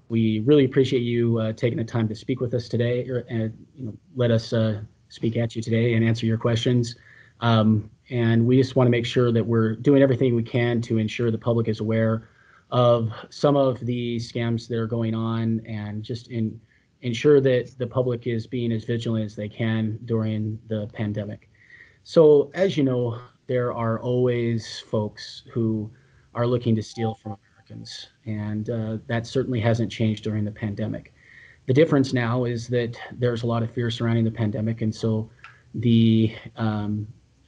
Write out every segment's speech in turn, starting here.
We really appreciate you taking the time to speak with us today, and let us speak at you today and answer your questions. And we just want to make sure that we're doing everything we can to ensure the public is aware of some of the scams that are going on, and just ensure that the public is being as vigilant as they can during the pandemic. So, as you know, there are always folks who are looking to steal from Americans, and that certainly hasn't changed during the pandemic. The difference now is that there's a lot of fear surrounding the pandemic, and so the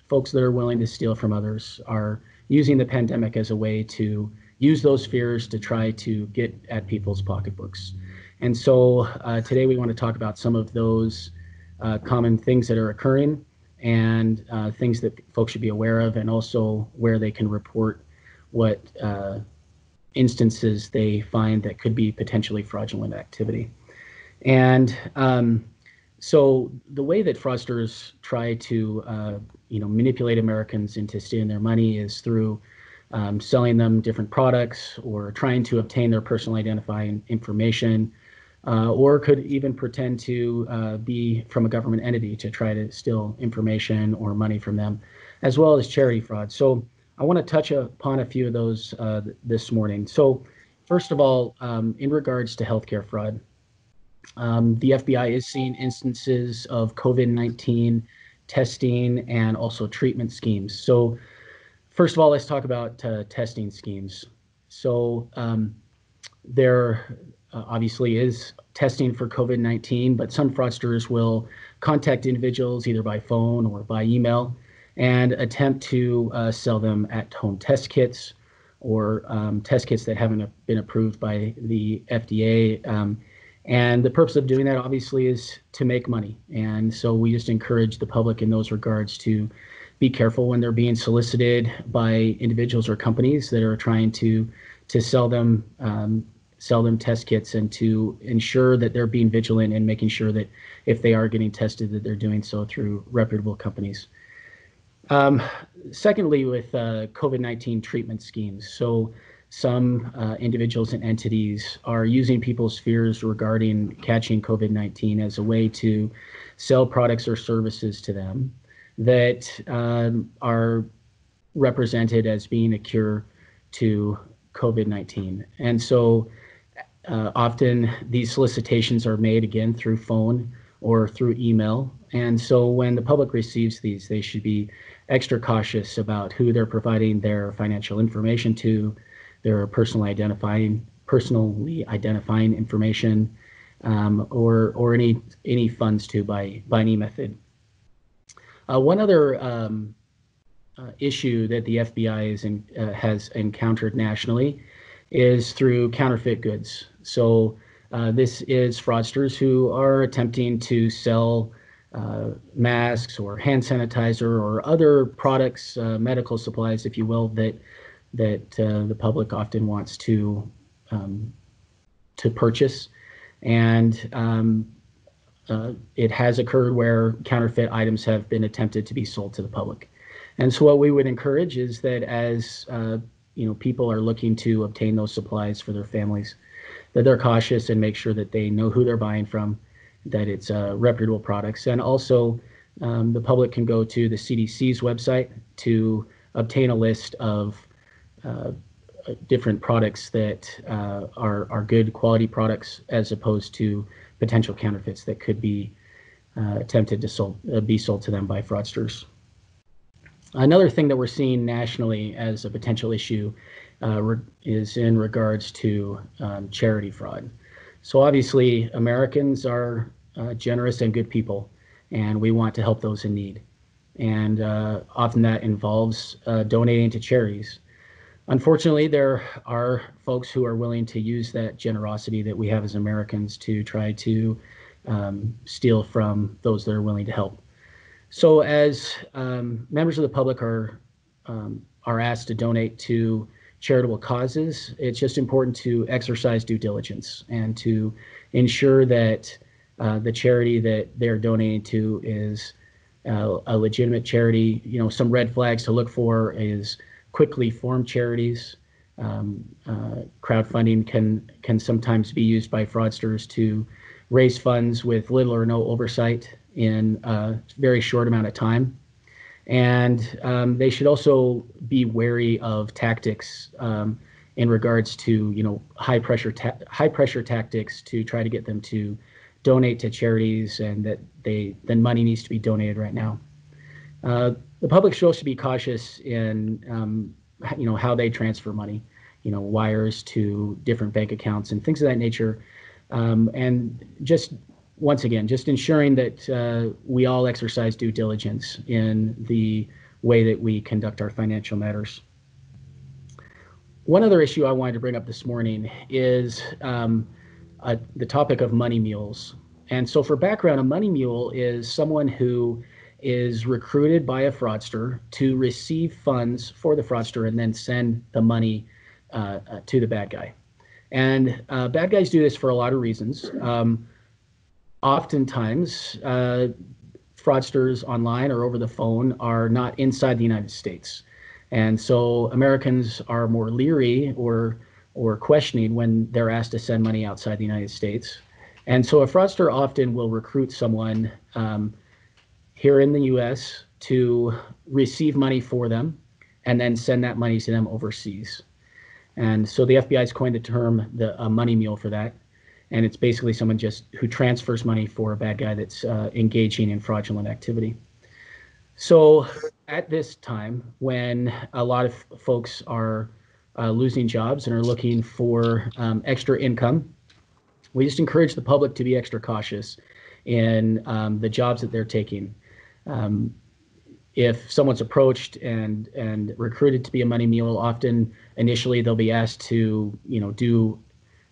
folks that are willing to steal from others are using the pandemic as a way to use those fears to try to get at people's pocketbooks. And so today we want to talk about some of those common things that are occurring, and things that folks should be aware of, and also where they can report what instances they find that could be potentially fraudulent activity. And so the way that fraudsters try to manipulate Americans into stealing their money is through selling them different products, or trying to obtain their personal identifying information, or could even pretend to be from a government entity to try to steal information or money from them, as well as charity fraud. So I want to touch upon a few of those this morning. So first of all, in regards to healthcare fraud, the FBI is seeing instances of COVID-19 testing and also treatment schemes. So first of all, let's talk about testing schemes. So there obviously is testing for COVID-19, but some fraudsters will contact individuals either by phone or by email and attempt to sell them at-home test kits, or test kits that haven't been approved by the FDA. And the purpose of doing that obviously is to make money. And so we just encourage the public in those regards to be careful when they're being solicited by individuals or companies that are trying to sell them test kits, and to ensure that they're being vigilant and making sure that if they are getting tested, that they're doing so through reputable companies. Secondly, with COVID-19 treatment schemes, so some individuals and entities are using people's fears regarding catching COVID-19 as a way to sell products or services to them that are represented as being a cure to COVID-19. And so often these solicitations are made again through phone or through email. And so when the public receives these, they should be extra cautious about who they're providing their financial information to, their personally identifying information, or any funds to by any method. One other issue that the FBI has encountered nationally is through counterfeit goods. So this is fraudsters who are attempting to sell masks or hand sanitizer or other products, medical supplies, if you will, that the public often wants to purchase. And it has occurred where counterfeit items have been attempted to be sold to the public. And so what we would encourage is that as people are looking to obtain those supplies for their families, that they're cautious and make sure that they know who they're buying from, that it's reputable products. And also the public can go to the CDC's website to obtain a list of different products that are good quality products, as opposed to potential counterfeits that could be attempted to be sold to them by fraudsters. Another thing that we're seeing nationally as a potential issue is in regards to charity fraud. So obviously Americans are generous and good people, and we want to help those in need. And often that involves donating to charities. Unfortunately, there are folks who are willing to use that generosity that we have as Americans to try to steal from those that are willing to help. So as members of the public are asked to donate to charitable causes, it's just important to exercise due diligence and to ensure that the charity that they're donating to is a legitimate charity. Some red flags to look for is quickly formed charities, Crowdfunding can sometimes be used by fraudsters to raise funds with little or no oversight in a very short amount of time. And they should also be wary of tactics in regards to high pressure tactics to try to get them to donate to charities, and that then money needs to be donated right now. The public should also be cautious in how they transfer money, wires to different bank accounts and things of that nature, and just once again, just ensuring that we all exercise due diligence in the way that we conduct our financial matters. One other issue I wanted to bring up this morning is the topic of money mules. And so for background, a money mule is someone who is recruited by a fraudster to receive funds for the fraudster and then send the money to the bad guy. And bad guys do this for a lot of reasons. Oftentimes, fraudsters online or over the phone are not inside the United States. And so Americans are more leery or questioning when they're asked to send money outside the United States. And so a fraudster often will recruit someone here in the US to receive money for them and then send that money to them overseas. And so the FBI has coined the term a money mule for that. And it's basically someone just who transfers money for a bad guy that's engaging in fraudulent activity. So at this time, when a lot of folks are losing jobs and are looking for extra income, we just encourage the public to be extra cautious in the jobs that they're taking. If someone's approached and recruited to be a money mule, often initially they'll be asked to do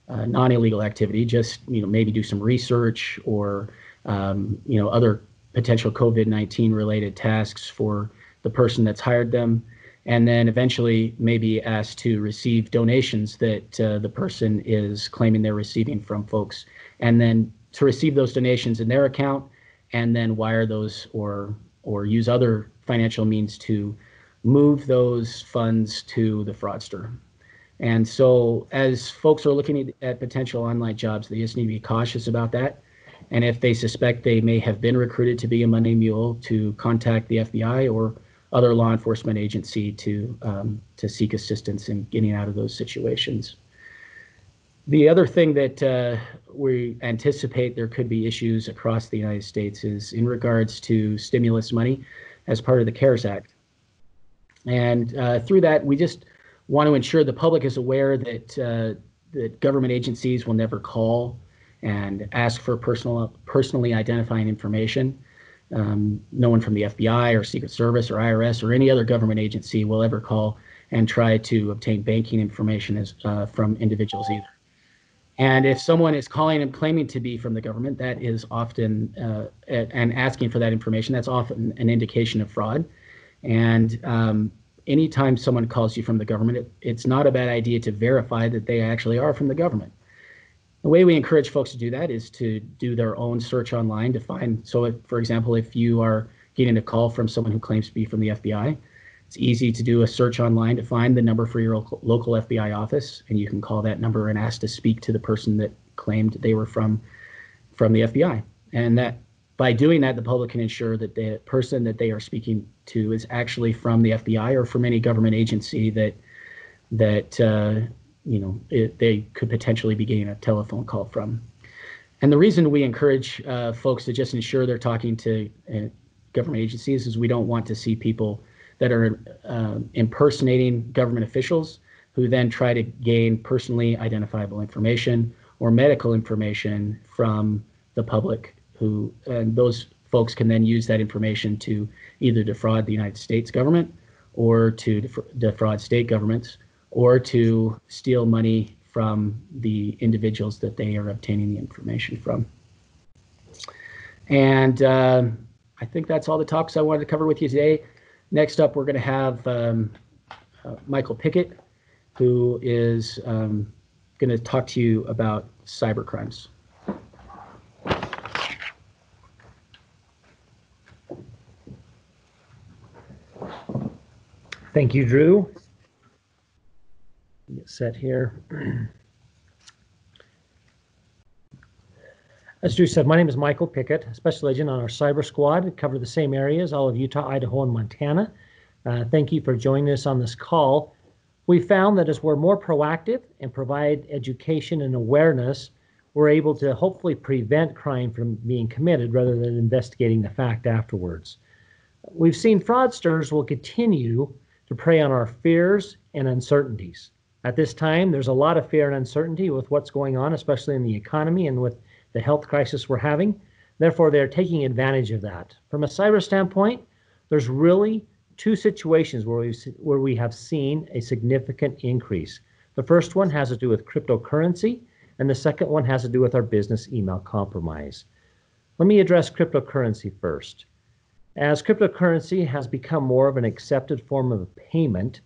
non-illegal activity, just maybe do some research or other potential COVID-19 related tasks for the person that's hired them, and then eventually maybe asked to receive donations that the person is claiming they're receiving from folks, and then to receive those donations in their account and then wire those or use other financial means to move those funds to the fraudster. And so as folks are looking at potential online jobs, they just need to be cautious about that. And if they suspect they may have been recruited to be a money mule, to contact the FBI or other law enforcement agency to seek assistance in getting out of those situations. The other thing that we anticipate there could be issues across the United States is in regards to stimulus money as part of the CARES Act. And through that, we just want to ensure the public is aware that that government agencies will never call and ask for personally identifying information. No one from the FBI or Secret Service or IRS or any other government agency will ever call and try to obtain banking information from individuals either. And if someone is calling and claiming to be from the government, that is often, and asking for that information, that's often an indication of fraud. And anytime someone calls you from the government, it's not a bad idea to verify that they actually are from the government. The way we encourage folks to do that is to do their own search online to find. So if, for example, if you are getting a call from someone who claims to be from the FBI, it's easy to do a search online to find the number for your local FBI office, and you can call that number and ask to speak to the person that claimed they were from the FBI. And that by doing that, the public can ensure that the person that they are speaking to is actually from the FBI or from any government agency that they could potentially be getting a telephone call from. And the reason we encourage folks to just ensure they're talking to government agencies is we don't want to see people that are impersonating government officials who then try to gain personally identifiable information or medical information from the public, and those folks can then use that information to either defraud the United States government or to defraud state governments or to steal money from the individuals that they are obtaining the information from. And I think that's all the topics I wanted to cover with you today. Next up, we're going to have Michael Pickett, who is going to talk to you about cyber crimes. Thank you, Drew. Get set here. As Drew said, my name is Michael Pickett, Special Agent on our Cyber Squad. We cover the same areas, all of Utah, Idaho, and Montana. Thank you for joining us on this call. We found that as we're more proactive and provide education and awareness, we're able to hopefully prevent crime from being committed rather than investigating the fact afterwards. We've seen fraudsters will continue to prey on our fears and uncertainties. At this time, there's a lot of fear and uncertainty with what's going on, especially in the economy and with the health crisis we're having. Therefore, they're taking advantage of that. From a cyber standpoint, there's really two situations where we have seen a significant increase. The first one has to do with cryptocurrency, and the second one has to do with our business email compromise. Let me address cryptocurrency first. As cryptocurrency has become more of an accepted form of payment,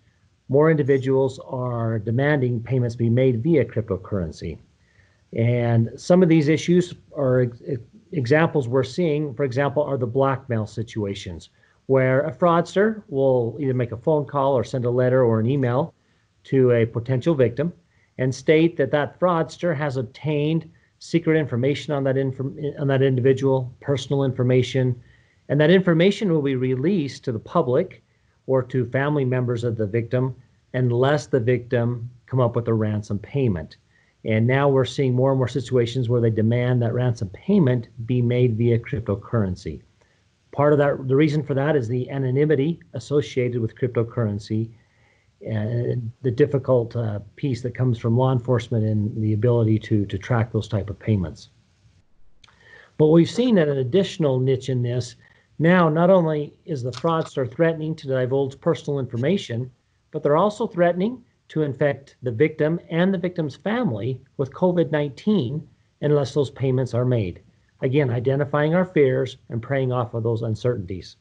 more individuals are demanding payments be made via cryptocurrency. And some of these issues are examples we're seeing, for example, are the blackmail situations, where a fraudster will either make a phone call or send a letter or an email to a potential victim and state that that fraudster has obtained secret information on that individual, personal information, and that information will be released to the public or to family members of the victim unless the victim come up with a ransom payment. And now we're seeing more and more situations where they demand that ransom payment be made via cryptocurrency. Part of that, the reason for that is the anonymity associated with cryptocurrency and the difficult piece that comes from law enforcement and the ability to track those type of payments. But we've seen that an additional niche in this. Now, not only is the fraudster threatening to divulge personal information, but they're also threatening to infect the victim and the victim's family with COVID-19 unless those payments are made. Again, identifying our fears and preying off of those uncertainties.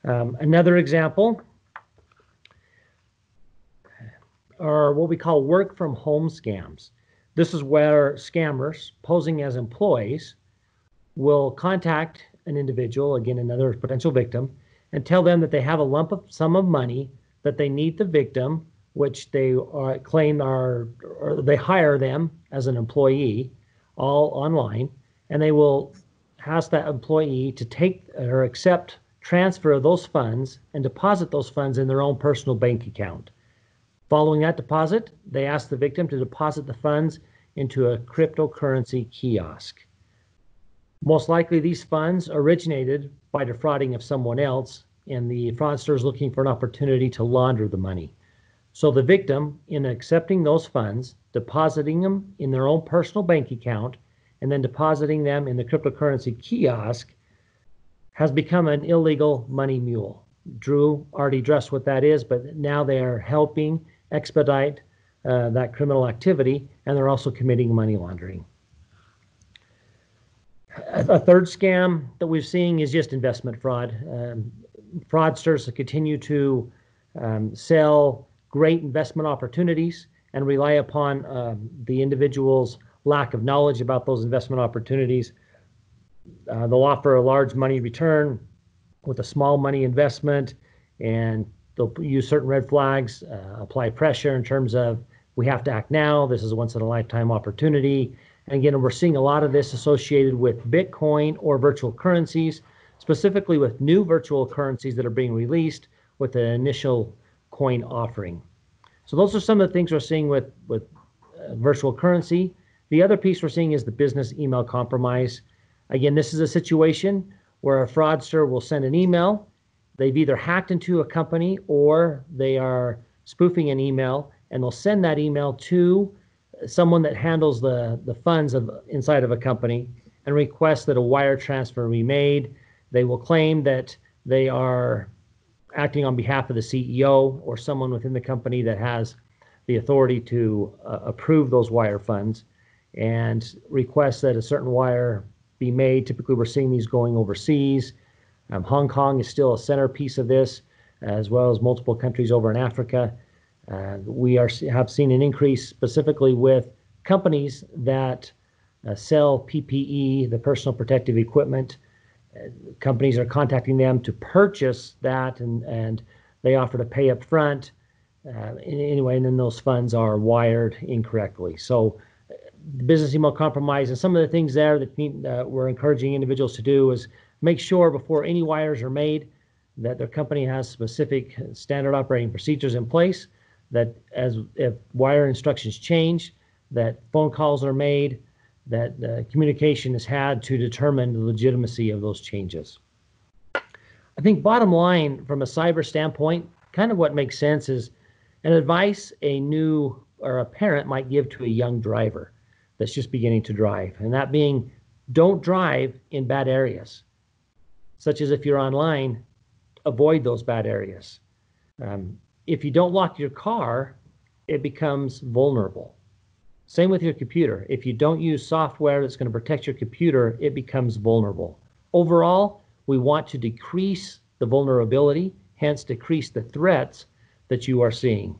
Another example are what we call work from home scams. This is where scammers posing as employees will contact an individual, again, another potential victim, and tell them that they have a lump sum of money that they need the victim, which they claim or they hire them as an employee, all online, and they will ask that employee to take or accept transfer of those funds and deposit those funds in their own personal bank account. Following that deposit, they ask the victim to deposit the funds into a cryptocurrency kiosk. Most likely these funds originated by defrauding of someone else, and the fraudster is looking for an opportunity to launder the money. So the victim, in accepting those funds, depositing them in their own personal bank account, and then depositing them in the cryptocurrency kiosk, has become an illegal money mule. Drew already addressed what that is, but now they are helping expedite that criminal activity, and they're also committing money laundering. A third scam that we're seeing is just investment fraud. Fraudsters continue to sell great investment opportunities and rely upon the individual's lack of knowledge about those investment opportunities. They'll offer a large money return with a small money investment, and they'll use certain red flags, apply pressure in terms of, we have to act now, this is a once in a lifetime opportunity. And again, we're seeing a lot of this associated with Bitcoin or virtual currencies, specifically with new virtual currencies that are being released with the initial coin offering. So those are some of the things we're seeing with virtual currency. The other piece we're seeing is the business email compromise. Again, this is a situation where a fraudster will send an email. They've either hacked into a company or they are spoofing an email, and they'll send that email to someone that handles the funds inside of a company and request that a wire transfer be made. They will claim that they are acting on behalf of the CEO or someone within the company that has the authority to approve those wire funds, and request that a certain wire be made. Typically, we're seeing these going overseas. Hong Kong is still a centerpiece of this, as well as multiple countries over in Africa. We have seen an increase specifically with companies that sell PPE, the personal protective equipment. Companies are contacting them to purchase that, and they offer to pay up front. anyway, and then those funds are wired incorrectly. So the business email compromise and some of the things there that we're encouraging individuals to do is make sure before any wires are made that their company has specific standard operating procedures in place, that if wire instructions change, that phone calls are made, that communication is had to determine the legitimacy of those changes. I think bottom line, from a cyber standpoint, kind of what makes sense is an advice a new or a parent might give to a young driver that's just beginning to drive, and that being, don't drive in bad areas, such as if you're online, avoid those bad areas. If you don't lock your car, it becomes vulnerable. Same with your computer. If you don't use software that's going to protect your computer, it becomes vulnerable. Overall, we want to decrease the vulnerability, hence decrease the threats that you are seeing.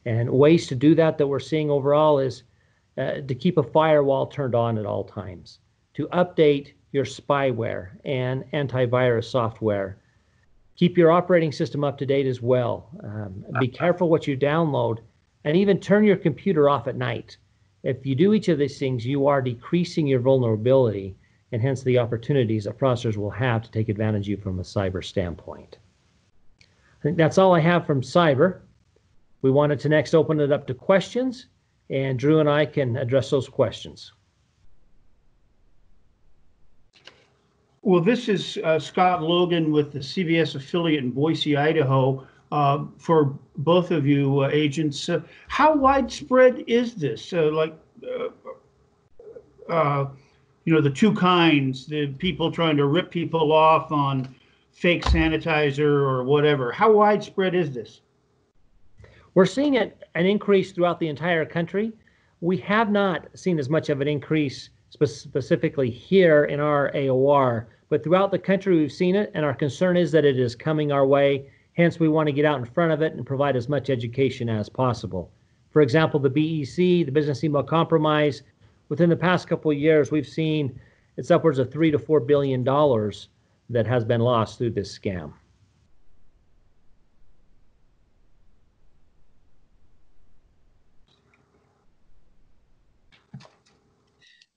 And ways to do that we're seeing overall is to keep a firewall turned on at all times, to update your spyware and antivirus software. Keep your operating system up to date as well. Be careful what you download, and even turn your computer off at night. If you do each of these things, you are decreasing your vulnerability and hence the opportunities that fraudsters will have to take advantage of you from a cyber standpoint. I think that's all I have from cyber. We wanted to next open it up to questions, and Drew and I can address those questions. Well, this is Scott Logan with the CBS affiliate in Boise, Idaho. For both of you agents, how widespread is this? The two kinds, the people trying to rip people off on fake sanitizer or whatever. How widespread is this? We're seeing an increase throughout the entire country. We have not seen as much of an increase specifically here in our AOR, but throughout the country we've seen it, and our concern is that it is coming our way. Hence, we want to get out in front of it and provide as much education as possible. For example, the BEC, the Business Email Compromise, within the past couple of years, we've seen it's upwards of $3 to $4 billion that has been lost through this scam.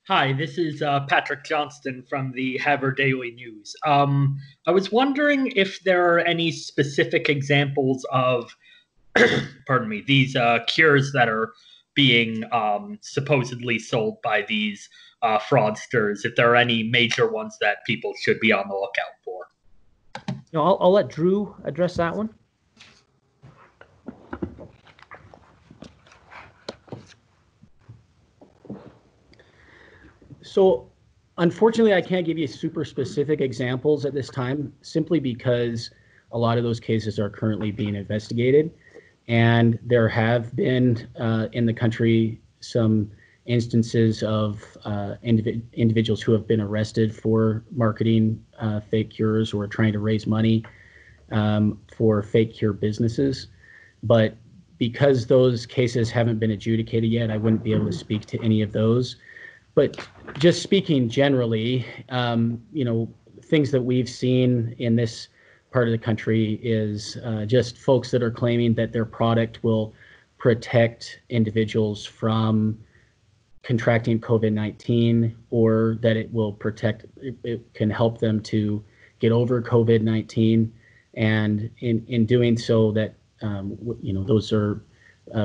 Hi, this is Patrick Johnston from the Havre Daily News. I was wondering if there are any specific examples of, pardon me, these cures that are being supposedly sold by these fraudsters, if there are any major ones that people should be on the lookout for. I'll let Drew address that one. So unfortunately, I can't give you super specific examples at this time, simply because a lot of those cases are currently being investigated. And there have been in the country some instances of individuals who have been arrested for marketing fake cures or trying to raise money for fake cure businesses. But because those cases haven't been adjudicated yet, I wouldn't be able to speak to any of those. But just speaking generally, things that we've seen in this part of the country is just folks that are claiming that their product will protect individuals from contracting COVID-19, or that it can help them to get over COVID-19. And in doing so, that, those are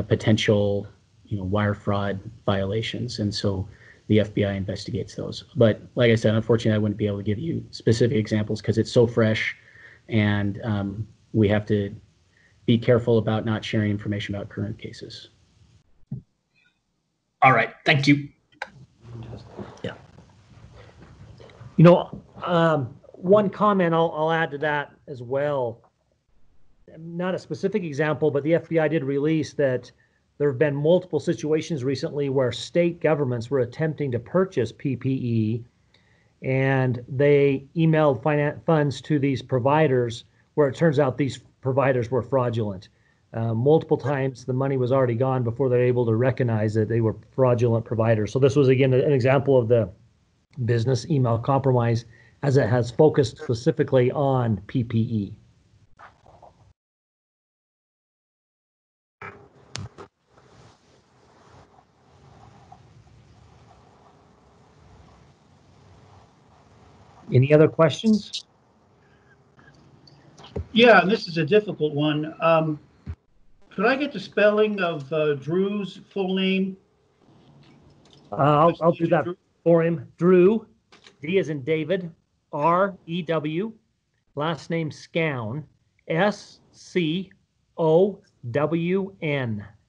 potential, wire fraud violations. And so the FBI investigates those. But like I said, unfortunately, I wouldn't be able to give you specific examples because it's so fresh, and we have to be careful about not sharing information about current cases. All right, thank you. Yeah. One comment I'll add to that as well. Not a specific example, but the FBI did release that there have been multiple situations recently where state governments were attempting to purchase PPE, and they emailed funds to these providers where it turns out these providers were fraudulent. Multiple times the money was already gone before they're able to recognize that they were fraudulent providers. So this was, again, an example of the business email compromise as it has focused specifically on PPE. Any other questions? Yeah, this is a difficult one. Could I get the spelling of Drew's full name? I'll do that for him. Drew, D as in David, R-E-W, last name Scown, S-C-O-W-N,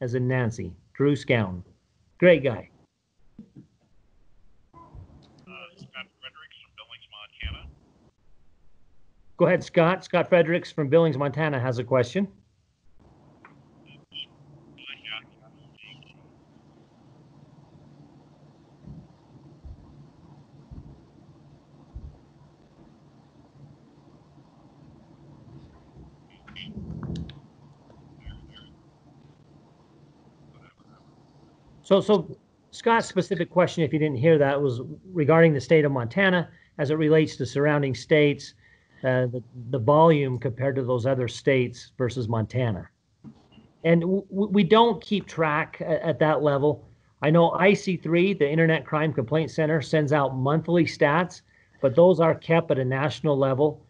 as in Nancy. Drew Scown. Great guy. Scott Fredericks from Billings, Montana. Go ahead, Scott. Scott Fredericks from Billings, Montana has a question. So Scott's specific question, if you didn't hear that, was regarding the state of Montana as it relates to surrounding states, the volume compared to those other states versus Montana. And we don't keep track at that level. I know IC3, the Internet Crime Complaint Center, sends out monthly stats, but those are kept at a national level.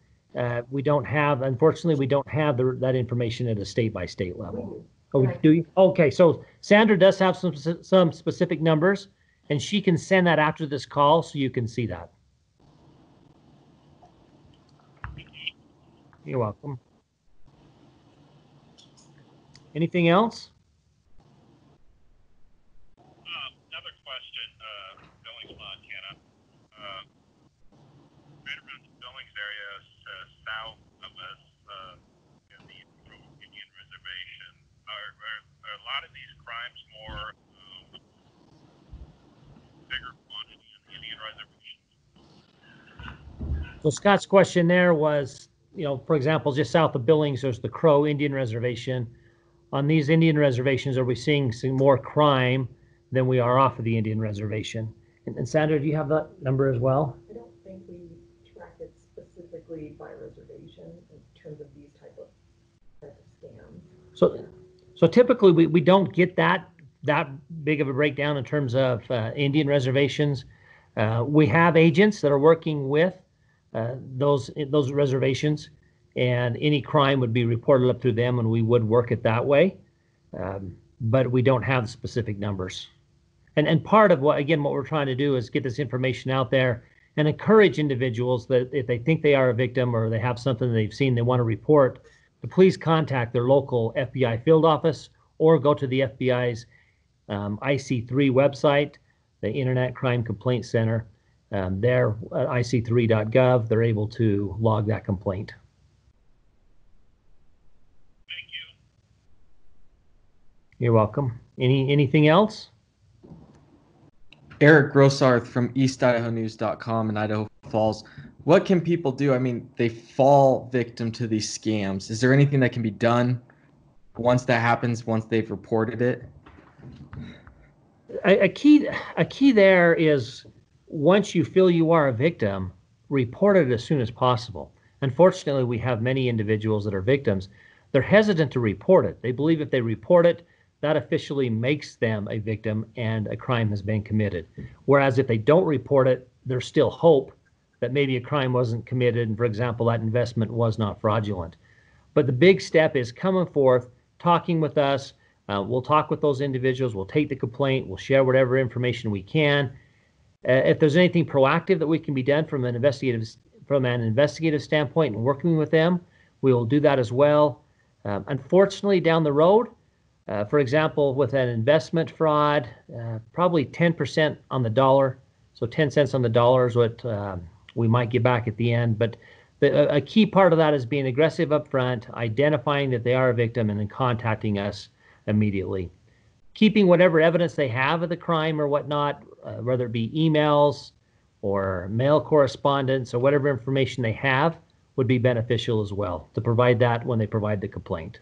We don't have, unfortunately, we don't have that information at a state-by-state level. Oh, do you? Okay, so Sandra does have some specific numbers, and she can send that after this call so you can see that. You're welcome. Anything else? Another question, Billings, Montana. Right around the Billings area, south of us, in the Indian Reservation, are a lot of these crimes more bigger quantity in the Indian Reservation? So Scott's question there was, for example, just south of Billings, there's the Crow Indian Reservation. On these Indian reservations, are we seeing some more crime than we are off of the Indian reservation? And Sandra, do you have that number as well? I don't think we track it specifically by reservation in terms of these type of scams. So typically we don't get that big of a breakdown in terms of Indian reservations. We have agents that are working with those reservations, and any crime would be reported up through them, and we would work it that way. But we don't have specific numbers. And part of what we're trying to do is get this information out there and encourage individuals that if they think they are a victim or they have something they've seen they want to report, to please contact their local FBI field office or go to the FBI's IC3 website, the Internet Crime Complaint Center. There at ic3.gov, they're able to log that complaint. Thank you. You're welcome. Anything else? Eric Grossarth from EastIdahoNews.com in Idaho Falls. What can people do? I mean, they fall victim to these scams. Is there anything that can be done once that happens, once they've reported it? A key there is, once you feel you are a victim, report it as soon as possible. Unfortunately, we have many individuals that are victims. They're hesitant to report it. They believe if they report it, that officially makes them a victim and a crime has been committed. Whereas if they don't report it, there's still hope that maybe a crime wasn't committed and, for example, that investment was not fraudulent. But the big step is coming forth, talking with us. We'll talk with those individuals. We'll take the complaint. We'll share whatever information we can. If there's anything proactive that we can be done from an investigative standpoint and working with them, we will do that as well. Unfortunately, down the road, for example, with an investment fraud, probably 10% on the dollar, so 10 cents on the dollar is what we might get back at the end. But a key part of that is being aggressive up front, identifying that they are a victim, and then contacting us immediately. Keeping whatever evidence they have of the crime or whatnot, whether it be emails or mail correspondence or whatever information they have, would be beneficial as well to provide that when they provide the complaint.